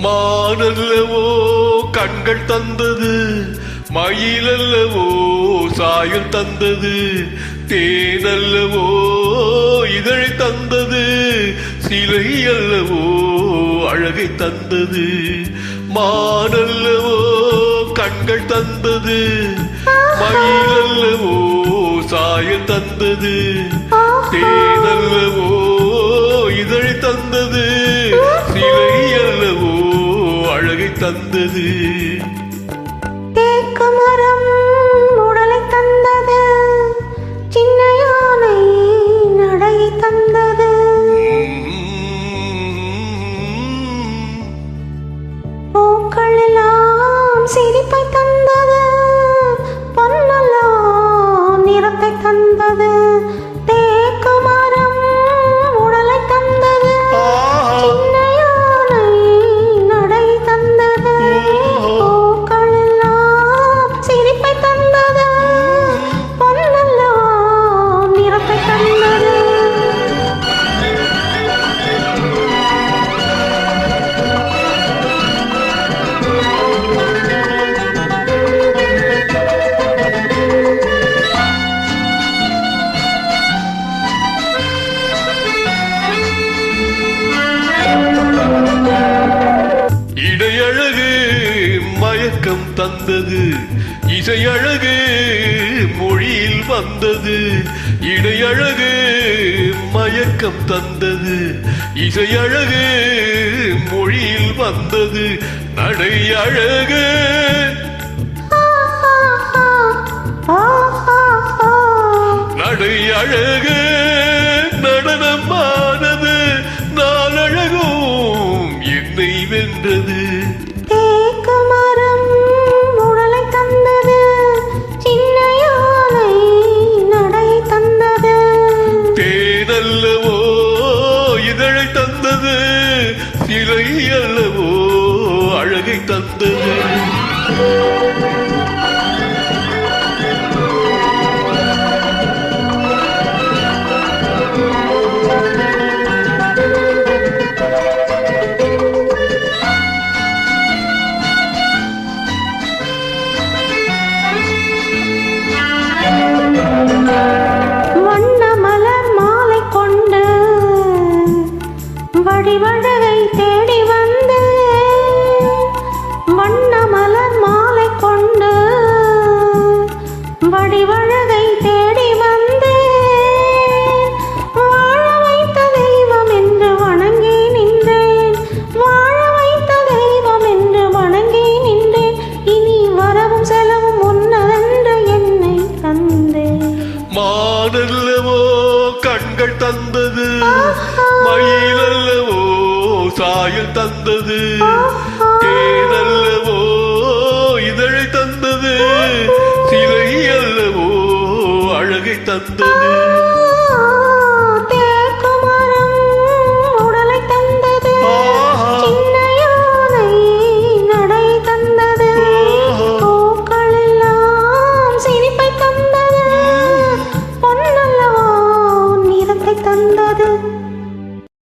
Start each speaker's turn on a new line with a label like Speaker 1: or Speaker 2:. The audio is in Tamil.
Speaker 1: மானல்லவோ கண்கள் தந்தது, மயிலல்லவோ சாயல் தந்தது, தேனல்லவோ இதழை தந்தது, சிலை அல்லவோ அழகை தந்தது. மானல்லவோ கண்கள் தந்தது, மயிலல்லவோ சாயல் தந்தது, தேனல்லவோ இதழை தந்தது, சிலை அல்லவோ அழகை தந்தது.
Speaker 2: தேக்கு மரம் உடலை தந்தது, சின்ன யானை நடை தந்தது. பூக்கள் எல்லாம் சிரிப்பை தந்தது, பொன்னெல்லாம் நிறத்தை தந்தது. தேக்கு மரம் உடலை தந்தது, சின்ன யானை நடை தந்தது. பூக்கள் எல்லாம் சிரிப்பை தந்தது, பொன்னெல்லாம் நிறத்தை தந்தது.
Speaker 1: இடையழகு மயக்கம் தந்தது, இசையழகு மொழியில் வந்தது. இடையழகு மயக்கம் தந்தது, இசையழகு மொழியில் வந்தது. நடை அழகு நடை அழகு நடனமானது, நாளழகும் என்னை வென்றது.
Speaker 2: தேக்கு மரம் உடலை தந்தது, சின்ன யானை நடை தந்தது.
Speaker 1: தேனல்லவோ இதழை தந்தது, சிலை அல்லவோ அழகை தந்தது.
Speaker 2: வண்ண மலர் மாலை கொண்டு வடிவழகை தேடி வந்து, வண்ண மலர் மாலை கொண்டு வடிவழகை தேடி வந்து, வாழ வைத்த தெய்வம் என்று வணங்கி நின்றேன், வாழ வைத்த தெய்வம் என்று வணங்கி நின்றேன். இனி வரவும் செலவும் உன்னதென்று என்னை தந்தேன்.
Speaker 1: மானல்லவோ கண்கள் தந்தது, மயிலல்லவோ சாயல் தந்தது,